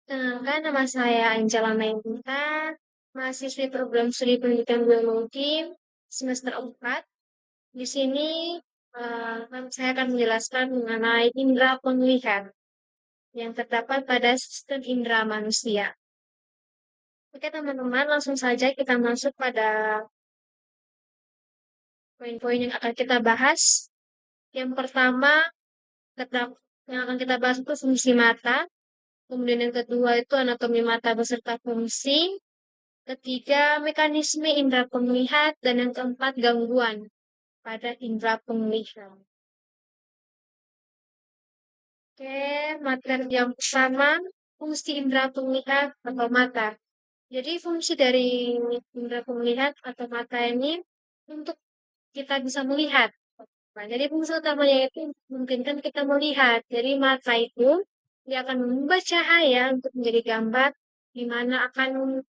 Kenalkan, nama saya Angela Mainta, mahasiswi program studi pendidikan biologi semester 4. Di sini saya akan menjelaskan mengenai indera penglihatan yang terdapat pada sistem indera manusia. Oke teman-teman, langsung saja kita masuk pada poin-poin yang akan kita bahas. Yang pertama, yang akan kita bahas itu fungsi mata. Kemudian yang kedua itu anatomi mata beserta fungsi. Ketiga, mekanisme indera penglihat. Dan yang keempat, gangguan pada indera penglihat. Oke, materi yang pertama, fungsi indera penglihat atau mata. Jadi fungsi dari indera penglihat atau mata ini untuk kita bisa melihat. Nah, jadi fungsi utamanya itu memungkinkan kita melihat. Jadi mata itu dia akan mengubah cahaya untuk menjadi gambar, di mana akan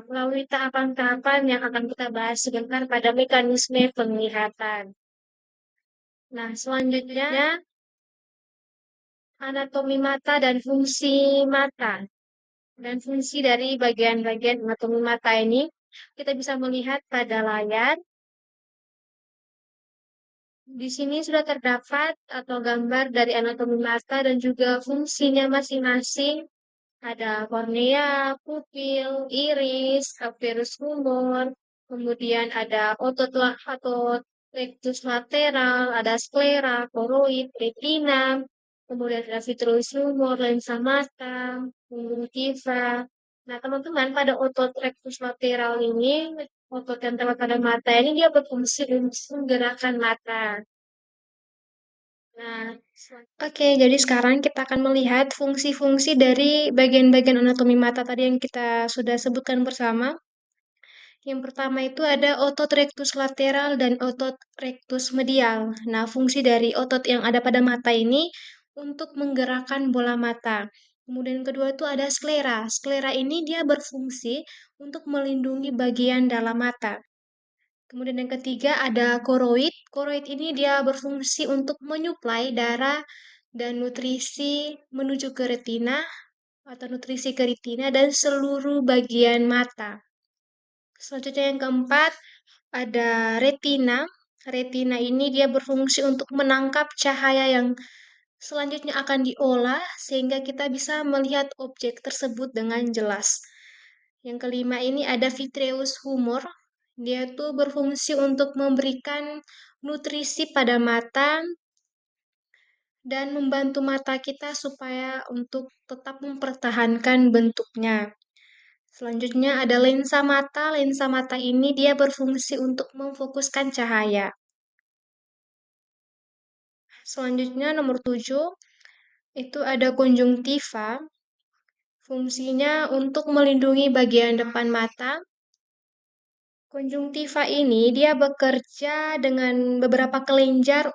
melalui tahapan-tahapan yang akan kita bahas sebentar pada mekanisme penglihatan. Nah, selanjutnya anatomi mata dan fungsi mata. Dan fungsi dari bagian-bagian anatomi mata ini kita bisa melihat pada layar. Di sini sudah terdapat atau gambar dari anatomi mata dan juga fungsinya masing-masing. Ada kornea, pupil, iris, aqueous humor, kemudian ada otot rectus lateral, ada sklera, koroid, retina, kemudian ada vitreous humor, lensa mata, conjunctiva. Nah, teman-teman, pada otot rectus lateral ini, otot yang terletak pada mata ini dia berfungsi untuk menggerakkan mata. Nah, oke, jadi sekarang kita akan melihat fungsi-fungsi dari bagian-bagian anatomi mata tadi yang kita sudah sebutkan bersama. Yang pertama itu ada otot rectus lateral dan otot rectus medial. Nah, fungsi dari otot yang ada pada mata ini untuk menggerakkan bola mata. Kemudian yang kedua itu ada sklera. Sklera ini dia berfungsi untuk melindungi bagian dalam mata. Kemudian yang ketiga ada koroid. Koroid ini dia berfungsi untuk menyuplai darah dan nutrisi menuju ke retina atau nutrisi ke retina dan seluruh bagian mata. Selanjutnya yang keempat ada retina. Retina ini dia berfungsi untuk menangkap cahaya yang selanjutnya akan diolah sehingga kita bisa melihat objek tersebut dengan jelas. Yang kelima ini ada vitreous humor. Dia tuh berfungsi untuk memberikan nutrisi pada mata dan membantu mata kita supaya untuk tetap mempertahankan bentuknya. Selanjutnya ada lensa mata. Lensa mata ini dia berfungsi untuk memfokuskan cahaya. Selanjutnya nomor 7 itu ada konjungtiva. Fungsinya untuk melindungi bagian depan mata. Konjungtiva ini dia bekerja dengan beberapa kelenjar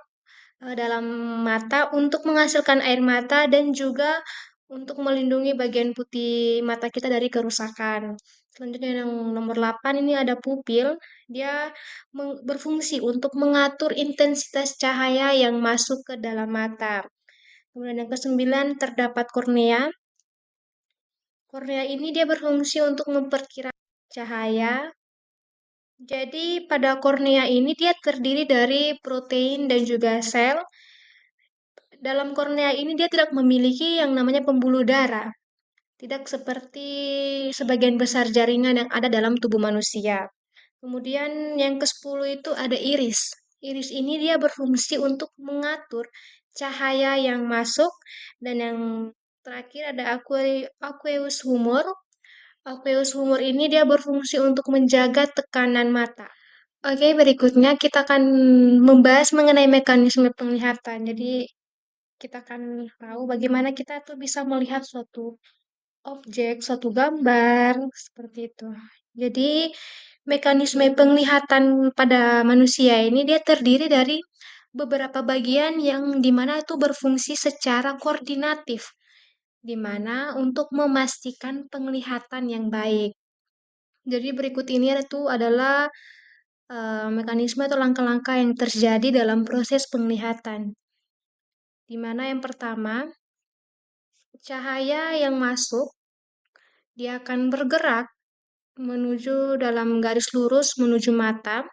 dalam mata untuk menghasilkan air mata dan juga untuk melindungi bagian putih mata kita dari kerusakan. Selanjutnya yang nomor 8 ini ada pupil. Dia berfungsi untuk mengatur intensitas cahaya yang masuk ke dalam mata. Kemudian yang ke-9 terdapat kornea. Kornea ini dia berfungsi untuk memperkirakan cahaya. Jadi pada kornea ini dia terdiri dari protein dan juga sel. Dalam kornea ini dia tidak memiliki yang namanya pembuluh darah. Tidak seperti sebagian besar jaringan yang ada dalam tubuh manusia. Kemudian yang ke-10 itu ada iris. Iris ini dia berfungsi untuk mengatur cahaya yang masuk dan yang terakhir ada aqueous humor. Aqueous humor ini dia berfungsi untuk menjaga tekanan mata. Oke, berikutnya kita akan membahas mengenai mekanisme penglihatan. Jadi kita akan tahu bagaimana kita tuh bisa melihat suatu objek, suatu gambar, seperti itu. Jadi, mekanisme penglihatan pada manusia ini dia terdiri dari beberapa bagian yang dimana itu berfungsi secara koordinatif, dimana untuk memastikan penglihatan yang baik. Jadi berikut ini itu adalah mekanisme atau langkah-langkah yang terjadi dalam proses penglihatan. Di mana yang pertama, Cahaya yang masuk, dia akan bergerak menuju dalam garis lurus menuju mata.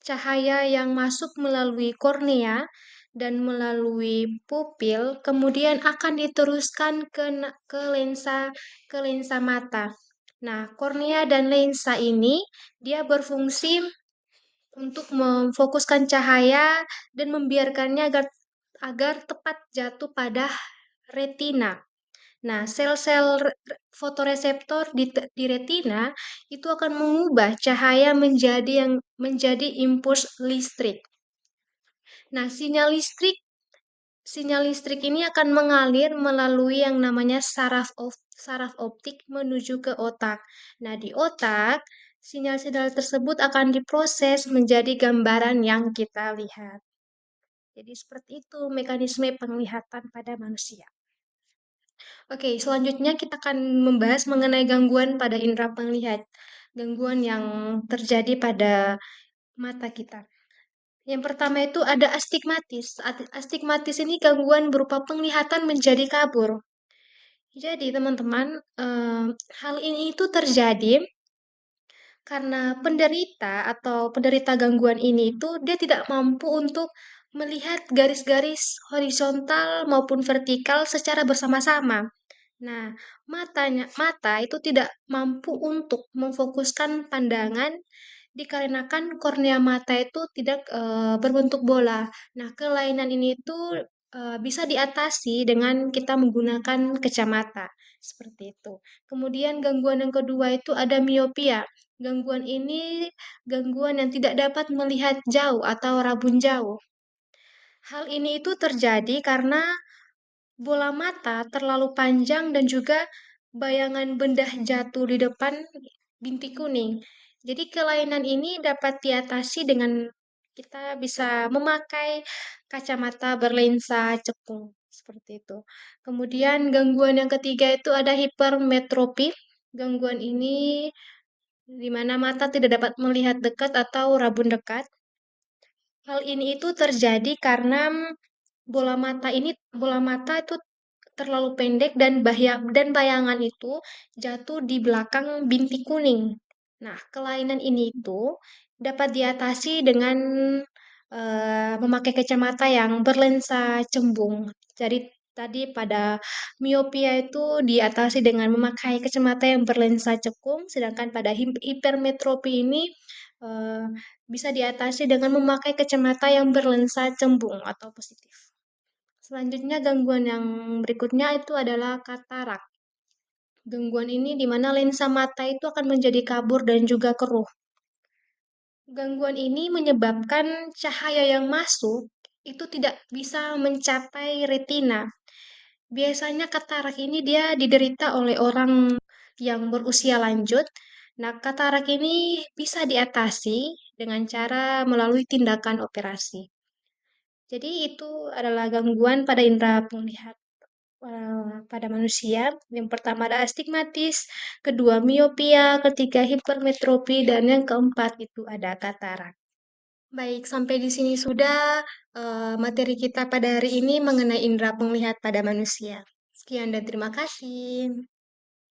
Cahaya yang masuk melalui kornea dan melalui pupil kemudian akan diteruskan ke lensa mata. Nah, kornea dan lensa ini dia berfungsi untuk memfokuskan cahaya dan membiarkannya agar tepat jatuh pada retina. Nah, sel-sel fotoreseptor di retina itu akan mengubah cahaya menjadi impuls listrik. Nah, sinyal listrik ini akan mengalir melalui yang namanya saraf optik menuju ke otak. Nah, di otak, sinyal-sinyal tersebut akan diproses menjadi gambaran yang kita lihat. Jadi seperti itu mekanisme penglihatan pada manusia. Oke, selanjutnya kita akan membahas mengenai gangguan pada indera penglihat. Gangguan yang terjadi pada mata kita. Yang pertama itu ada astigmatis. Astigmatis ini gangguan berupa penglihatan menjadi kabur. Jadi teman-teman, hal ini itu terjadi karena penderita gangguan ini itu dia tidak mampu untuk melihat garis-garis horizontal maupun vertikal secara bersama-sama. Nah, mata itu tidak mampu untuk memfokuskan pandangan dikarenakan kornea mata itu tidak berbentuk bola. Nah, kelainan ini itu bisa diatasi dengan kita menggunakan kacamata seperti itu. Kemudian gangguan yang kedua itu ada miopia. Gangguan ini gangguan yang tidak dapat melihat jauh atau rabun jauh. Hal ini itu terjadi karena bola mata terlalu panjang dan juga bayangan benda jatuh di depan bintik kuning. Jadi kelainan ini dapat diatasi dengan kita bisa memakai kacamata berlensa cekung seperti itu. Kemudian gangguan yang ketiga itu ada hipermetropi. Gangguan ini di mana mata tidak dapat melihat dekat atau rabun dekat. Hal ini itu terjadi karena bola mata itu terlalu pendek dan bayangan itu jatuh di belakang bintik kuning. Nah, kelainan ini itu dapat diatasi dengan memakai kacamata yang berlensa cembung. Jadi tadi pada miopia itu diatasi dengan memakai kacamata yang berlensa cekung, sedangkan pada hipermetropi ini eh, bisa diatasi dengan memakai kacamata yang berlensa cembung atau positif. Selanjutnya gangguan yang berikutnya itu adalah katarak. Gangguan ini di mana lensa mata itu akan menjadi kabur dan juga keruh. Gangguan ini menyebabkan cahaya yang masuk itu tidak bisa mencapai retina. Biasanya katarak ini dia diderita oleh orang yang berusia lanjut. Nah, katarak ini bisa diatasi dengan cara melalui tindakan operasi. Jadi itu adalah gangguan pada indera penglihatan pada manusia. Yang pertama ada astigmatis, kedua miopia, ketiga hipermetropi, dan yang keempat itu ada katarak. Baik, sampai di sini sudah materi kita pada hari ini mengenai indera penglihatan pada manusia. Sekian dan terima kasih.